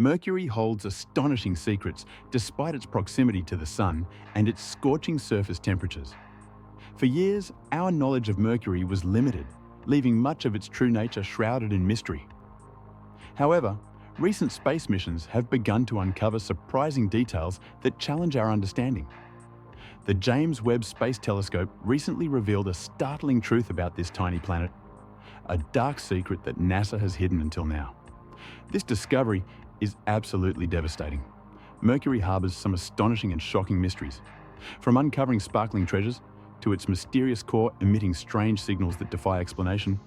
Mercury holds astonishing secrets despite its proximity to the Sun and its scorching surface temperatures. For years, our knowledge of Mercury was limited, leaving much of its true nature shrouded in mystery. However, recent space missions have begun to uncover surprising details that challenge our understanding. The James Webb Space Telescope recently revealed a startling truth about this tiny planet, a dark secret that NASA has hidden until now. This discovery is absolutely devastating. Mercury harbors some astonishing and shocking mysteries, from uncovering sparkling treasures to its mysterious core emitting strange signals that defy explanation.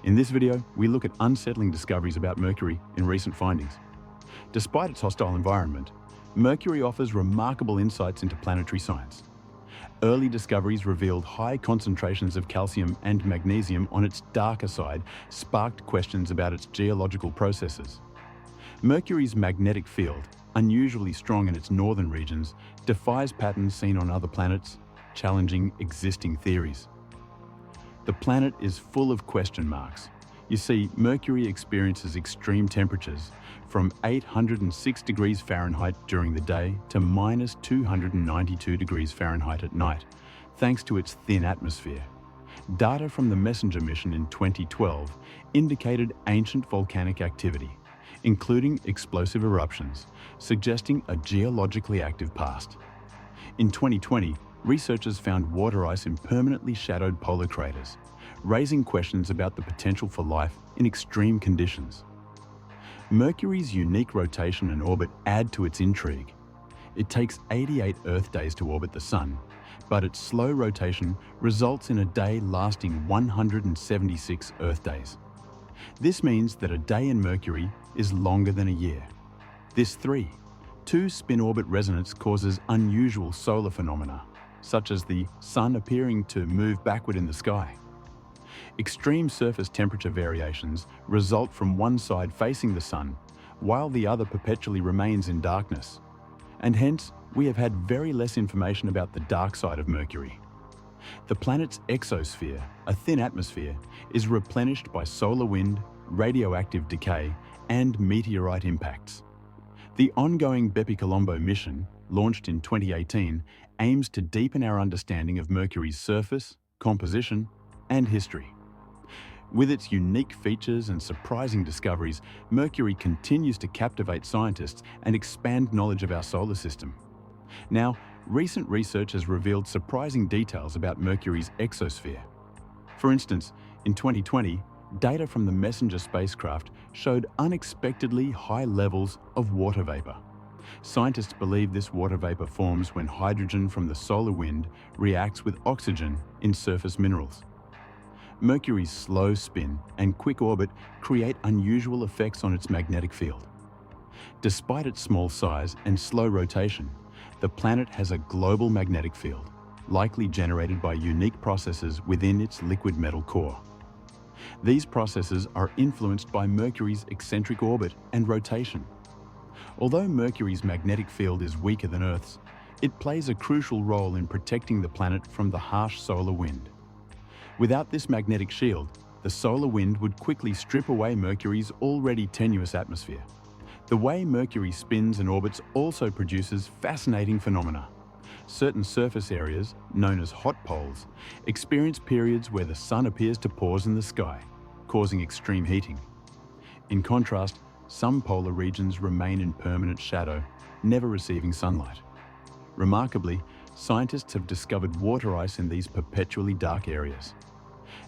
In this video, we look at unsettling discoveries about Mercury in recent findings. Despite its hostile environment, Mercury offers remarkable insights into planetary science. Early discoveries revealed high concentrations of calcium and magnesium on its darker side, sparked questions about its geological processes. Mercury's magnetic field, unusually strong in its northern regions, defies patterns seen on other planets, challenging existing theories. The planet is full of question marks. You see, Mercury experiences extreme temperatures, from 806 degrees Fahrenheit during the day to minus 292 degrees Fahrenheit at night, thanks to its thin atmosphere. Data from the Messenger mission in 2012 indicated ancient volcanic activity, including explosive eruptions, suggesting a geologically active past. In 2020, researchers found water ice in permanently shadowed polar craters, raising questions about the potential for life in extreme conditions. Mercury's unique rotation and orbit add to its intrigue. It takes 88 Earth days to orbit the Sun, but its slow rotation results in a day lasting 176 Earth days. This means that a day in Mercury is longer than a year. This 2 spin-orbit resonance causes unusual solar phenomena, such as the Sun appearing to move backward in the sky. Extreme surface temperature variations result from one side facing the Sun, while the other perpetually remains in darkness. And hence, we have had very less information about the dark side of Mercury. The planet's exosphere, a thin atmosphere, is replenished by solar wind, radioactive decay, and meteorite impacts. The ongoing Bepi-Colombo mission, launched in 2018, aims to deepen our understanding of Mercury's surface, composition, and history. With its unique features and surprising discoveries, Mercury continues to captivate scientists and expand knowledge of our solar system. Now, recent research has revealed surprising details about Mercury's exosphere. For instance, in 2020, data from the Messenger spacecraft showed unexpectedly high levels of water vapor. Scientists believe this water vapor forms when hydrogen from the solar wind reacts with oxygen in surface minerals. Mercury's slow spin and quick orbit create unusual effects on its magnetic field. Despite its small size and slow rotation, the planet has a global magnetic field, likely generated by unique processes within its liquid metal core. These processes are influenced by Mercury's eccentric orbit and rotation. Although Mercury's magnetic field is weaker than Earth's, it plays a crucial role in protecting the planet from the harsh solar wind. Without this magnetic shield, the solar wind would quickly strip away Mercury's already tenuous atmosphere. The way Mercury spins and orbits also produces fascinating phenomena. Certain surface areas, known as hot poles, experience periods where the Sun appears to pause in the sky, causing extreme heating. In contrast, some polar regions remain in permanent shadow, never receiving sunlight. Remarkably, scientists have discovered water ice in these perpetually dark areas.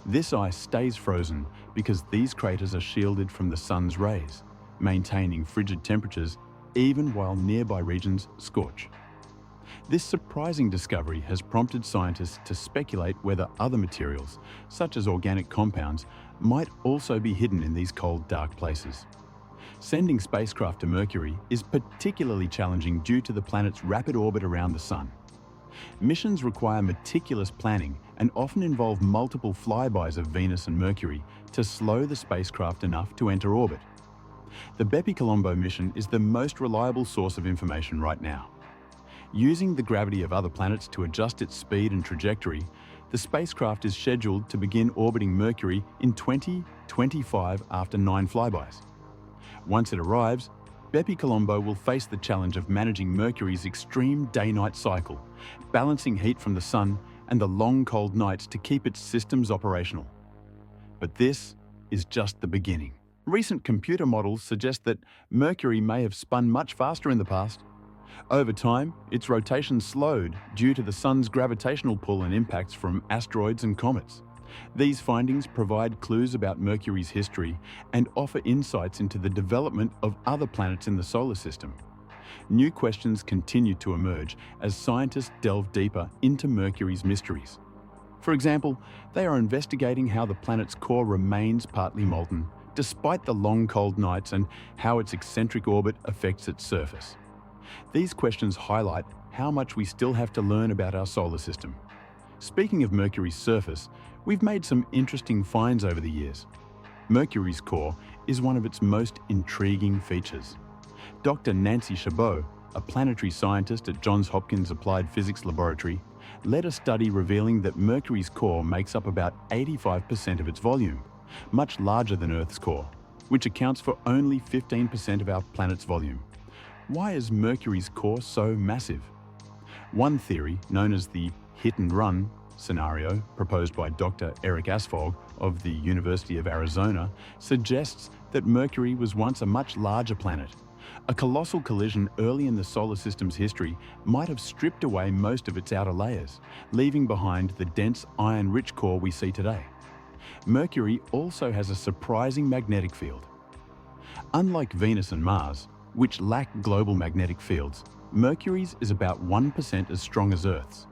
This ice stays frozen because these craters are shielded from the Sun's rays, maintaining frigid temperatures even while nearby regions scorch. This surprising discovery has prompted scientists to speculate whether other materials, such as organic compounds, might also be hidden in these cold, dark places. Sending spacecraft to Mercury is particularly challenging due to the planet's rapid orbit around the Sun. Missions require meticulous planning and often involve multiple flybys of Venus and Mercury to slow the spacecraft enough to enter orbit. The Bepi-Colombo mission is the most reliable source of information right now. Using the gravity of other planets to adjust its speed and trajectory, the spacecraft is scheduled to begin orbiting Mercury in 2025 after 9 flybys. Once it arrives, Bepi Colombo will face the challenge of managing Mercury's extreme day-night cycle, balancing heat from the sun and the long cold nights to keep its systems operational. But this is just the beginning. Recent computer models suggest that Mercury may have spun much faster in the past. Over time, its rotation slowed due to the sun's gravitational pull and impacts from asteroids and comets. These findings provide clues about Mercury's history and offer insights into the development of other planets in the solar system. New questions continue to emerge as scientists delve deeper into Mercury's mysteries. For example, they are investigating how the planet's core remains partly molten, despite the long cold nights, and how its eccentric orbit affects its surface. These questions highlight how much we still have to learn about our solar system. Speaking of Mercury's surface, we've made some interesting finds over the years. Mercury's core is one of its most intriguing features. Dr. Nancy Chabot, a planetary scientist at Johns Hopkins Applied Physics Laboratory, led a study revealing that Mercury's core makes up about 85% of its volume, much larger than Earth's core, which accounts for only 15% of our planet's volume. Why is Mercury's core so massive? One theory, known as the hit-and-run scenario, proposed by Dr. Eric Asfog of the University of Arizona, suggests that Mercury was once a much larger planet. A colossal collision early in the solar system's history might have stripped away most of its outer layers, leaving behind the dense iron-rich core we see today. Mercury also has a surprising magnetic field. Unlike Venus and Mars, which lack global magnetic fields, Mercury's is about 1% as strong as Earth's.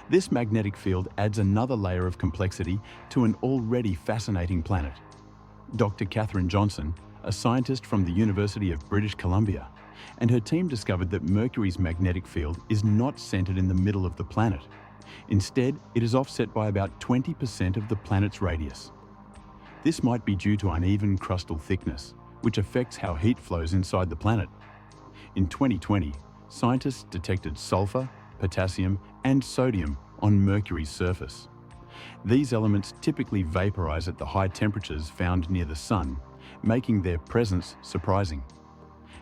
This magnetic field adds another layer of complexity to an already fascinating planet. Dr. Katherine Johnson, a scientist from the University of British Columbia, and her team discovered that Mercury's magnetic field is not centered in the middle of the planet. Instead, it is offset by about 20% of the planet's radius. This might be due to uneven crustal thickness, which affects how heat flows inside the planet. In 2020, scientists detected sulfur, potassium, and sodium on Mercury's surface. These elements typically vaporize at the high temperatures found near the sun, making their presence surprising.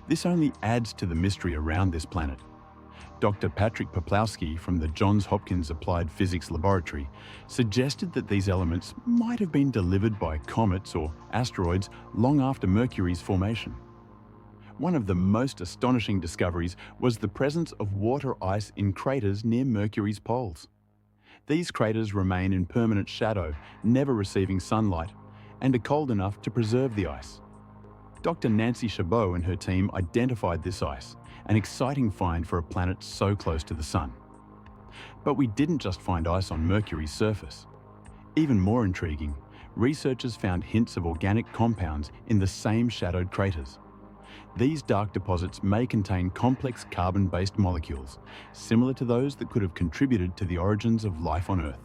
This only adds to the mystery around this planet. Dr. Patrick Poplawski from the Johns Hopkins Applied Physics Laboratory suggested that these elements might have been delivered by comets or asteroids long after Mercury's formation. One of the most astonishing discoveries was the presence of water ice in craters near Mercury's poles. These craters remain in permanent shadow, never receiving sunlight, and are cold enough to preserve the ice. Dr. Nancy Chabot and her team identified this ice, an exciting find for a planet so close to the Sun. But we didn't just find ice on Mercury's surface. Even more intriguing, researchers found hints of organic compounds in the same shadowed craters. These dark deposits may contain complex carbon-based molecules, similar to those that could have contributed to the origins of life on Earth.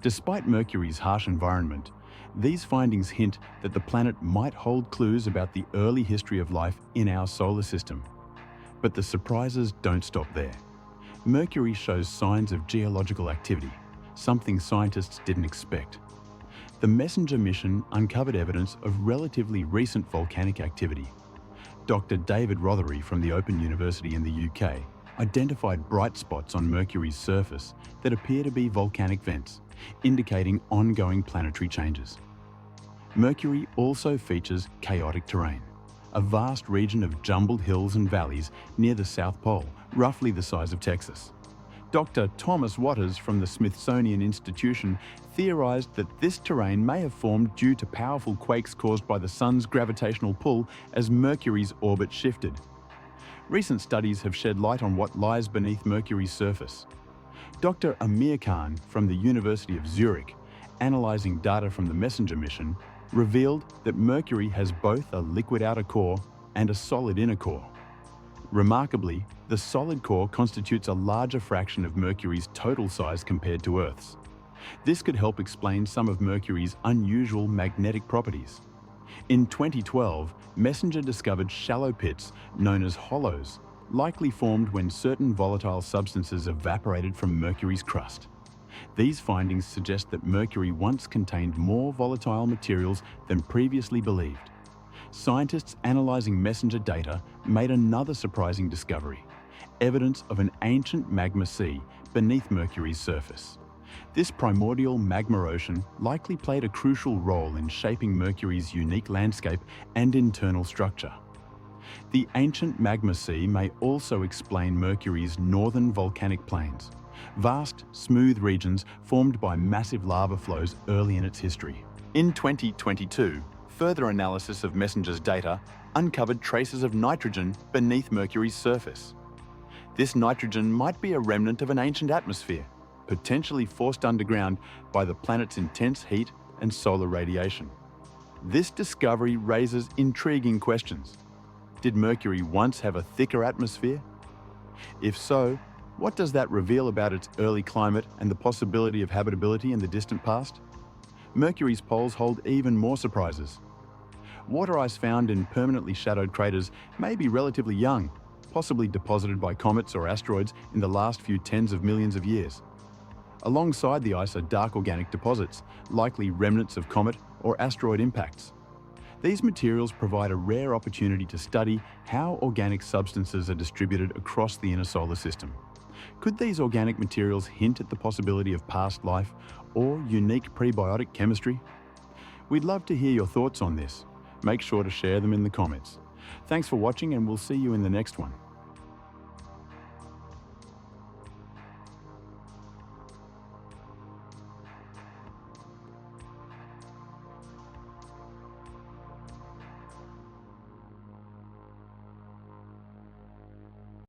Despite Mercury's harsh environment, these findings hint that the planet might hold clues about the early history of life in our solar system. But the surprises don't stop there. Mercury shows signs of geological activity, something scientists didn't expect. The MESSENGER mission uncovered evidence of relatively recent volcanic activity. Dr. David Rothery from the Open University in the UK identified bright spots on Mercury's surface that appear to be volcanic vents, indicating ongoing planetary changes. Mercury also features chaotic terrain, a vast region of jumbled hills and valleys near the South Pole, roughly the size of Texas. Dr. Thomas Waters from the Smithsonian Institution theorized that this terrain may have formed due to powerful quakes caused by the Sun's gravitational pull as Mercury's orbit shifted. Recent studies have shed light on what lies beneath Mercury's surface. Dr. Amir Khan from the University of Zurich, analyzing data from the MESSENGER mission, revealed that Mercury has both a liquid outer core and a solid inner core. Remarkably, the solid core constitutes a larger fraction of Mercury's total size compared to Earth's. This could help explain some of Mercury's unusual magnetic properties. In 2012, MESSENGER discovered shallow pits known as hollows, likely formed when certain volatile substances evaporated from Mercury's crust. These findings suggest that Mercury once contained more volatile materials than previously believed. scientists analysing messenger data made another surprising discovery: evidence of an ancient magma sea beneath Mercury's surface. This primordial magma ocean likely played a crucial role in shaping Mercury's unique landscape and internal structure. The ancient magma sea may also explain Mercury's northern volcanic plains, vast, smooth regions formed by massive lava flows early in its history. In 2022, further analysis of MESSENGER's data uncovered traces of nitrogen beneath Mercury's surface. This nitrogen might be a remnant of an ancient atmosphere, potentially forced underground by the planet's intense heat and solar radiation. This discovery raises intriguing questions. Did Mercury once have a thicker atmosphere? If so, what does that reveal about its early climate and the possibility of habitability in the distant past? Mercury's poles hold even more surprises. Water ice found in permanently shadowed craters may be relatively young, possibly deposited by comets or asteroids in the last few tens of millions of years. Alongside the ice are dark organic deposits, likely remnants of comet or asteroid impacts. These materials provide a rare opportunity to study how organic substances are distributed across the inner solar system. Could these organic materials hint at the possibility of past life or unique prebiotic chemistry? We'd love to hear your thoughts on this. Make sure to share them in the comments. Thanks for watching, and we'll see you in the next one.